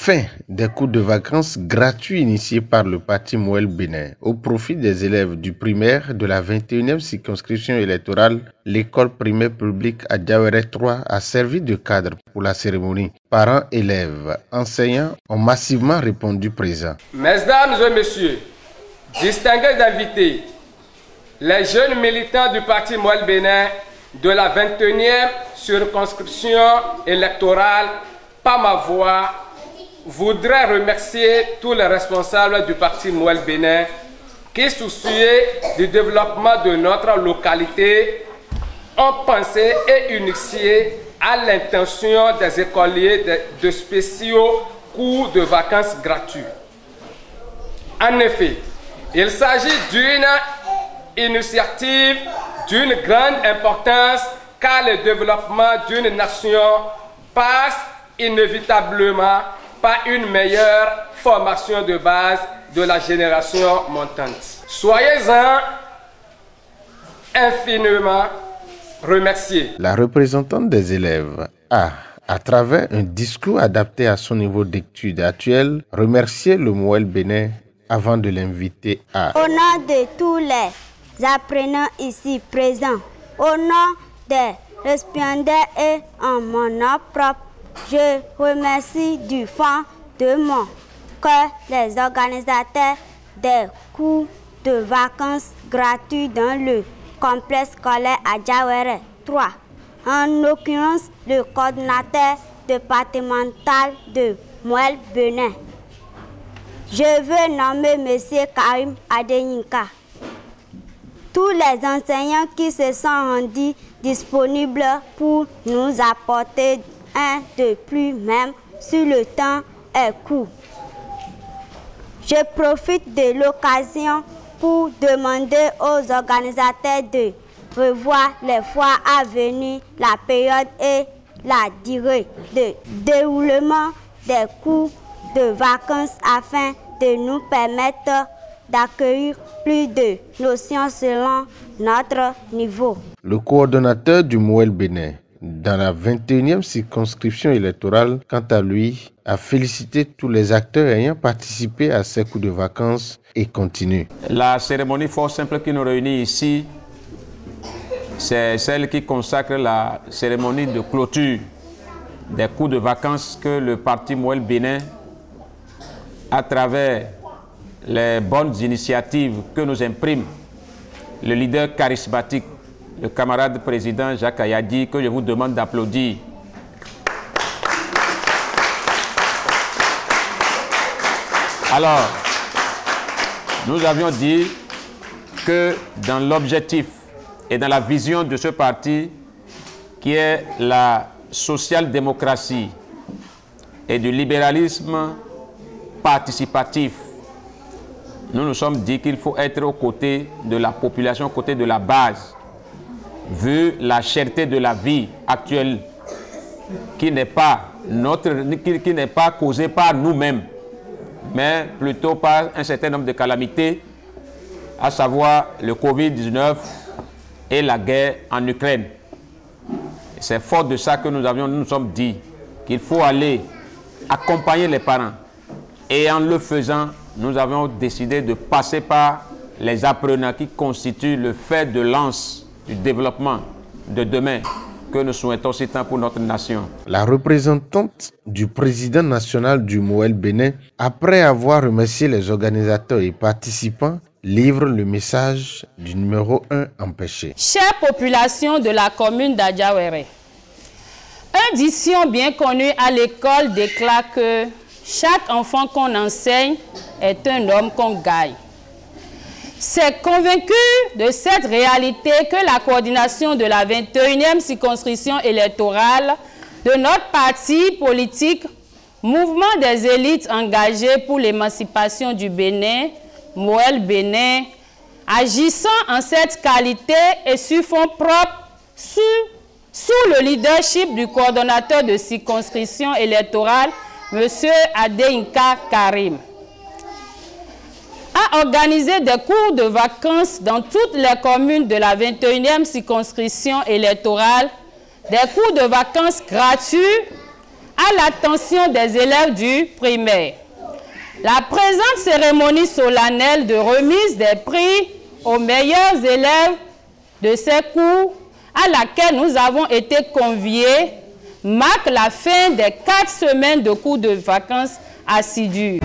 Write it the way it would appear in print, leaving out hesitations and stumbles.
fin des cours de vacances gratuits initiés par le parti Mouel Bénin au profit des élèves du primaire de la 21e circonscription électorale, l'école primaire publique à Diawéré 3 a servi de cadre pour la cérémonie. Parents, élèves, enseignants ont massivement répondu présents. Mesdames et messieurs, distingués invités, les jeunes militants du parti Mouel Bénin de la 21e circonscription électorale, par ma voix, voudrais remercier tous les responsables du parti Mouel Bénin qui, soucieux du développement de notre localité, ont pensé et initié à l'intention des écoliers de spéciaux cours de vacances gratuits. En effet, il s'agit d'une initiative d'une grande importance car le développement d'une nation passe inévitablement par une meilleure formation de base de la génération montante. Soyez-en infiniment remerciés. La représentante des élèves a, à travers un discours adapté à son niveau d'études actuel, remercié le Mouel Bénin avant de l'inviter à... Au nom de tous les apprenants ici présents, au nom des récipiendaires et en mon nom propre, je remercie du fond de mon cœur les organisateurs des cours de vacances gratuits dans le complexe scolaire à Diawéré 3, en l'occurrence le coordinateur départemental de Mouel Bénin. Je veux nommer M. Karim Adeninka. Tous les enseignants qui se sont rendus disponibles pour nous apporter un de plus même sur le temps est court. Je profite de l'occasion pour demander aux organisateurs de revoir les fois à venir la période et la durée de déroulement des cours de vacances afin de nous permettre d'accueillir plus de notions selon notre niveau. Le coordonnateur du Mouel Bénin dans la 21e circonscription électorale, quant à lui, a félicité tous les acteurs ayant participé à ces cours de vacances et continue. La cérémonie fort simple qui nous réunit ici, c'est celle qui consacre la cérémonie de clôture des cours de vacances que le parti Mouel Bénin, à travers les bonnes initiatives que nous imprime le leader charismatique, le camarade président Jacques Ayadi, que je vous demande d'applaudir. Alors, nous avions dit que dans l'objectif et dans la vision de ce parti, qui est la social-démocratie et du libéralisme participatif, nous nous sommes dit qu'il faut être aux côtés de la population, aux côtés de la base, vu la cherté de la vie actuelle qui n'est pas causée par nous-mêmes, mais plutôt par un certain nombre de calamités, à savoir le Covid-19 et la guerre en Ukraine. C'est fort de ça que nous nous sommes dit qu'il faut aller accompagner les parents. Et en le faisant, nous avons décidé de passer par les apprenants qui constituent le fer de lance du développement de demain que nous souhaitons si tant pour notre nation. La représentante du président national du Mouel Bénin, après avoir remercié les organisateurs et participants, livre le message du numéro 1 empêché. Chère population de la commune d'Adiawéré, un dicton bien connu à l'école déclare que chaque enfant qu'on enseigne est un homme qu'on gagne. C'est convaincu de cette réalité que la coordination de la 21e circonscription électorale de notre parti politique, Mouvement des élites engagées pour l'émancipation du Bénin, Mouel Bénin, agissant en cette qualité et sur fonds propres sous le leadership du coordonnateur de circonscription électorale, M. Adeinka Karim, a organisé des cours de vacances dans toutes les communes de la 21e circonscription électorale, des cours de vacances gratuits à l'attention des élèves du primaire. La présente cérémonie solennelle de remise des prix aux meilleurs élèves de ces cours à laquelle nous avons été conviés marque la fin des 4 semaines de cours de vacances assidus.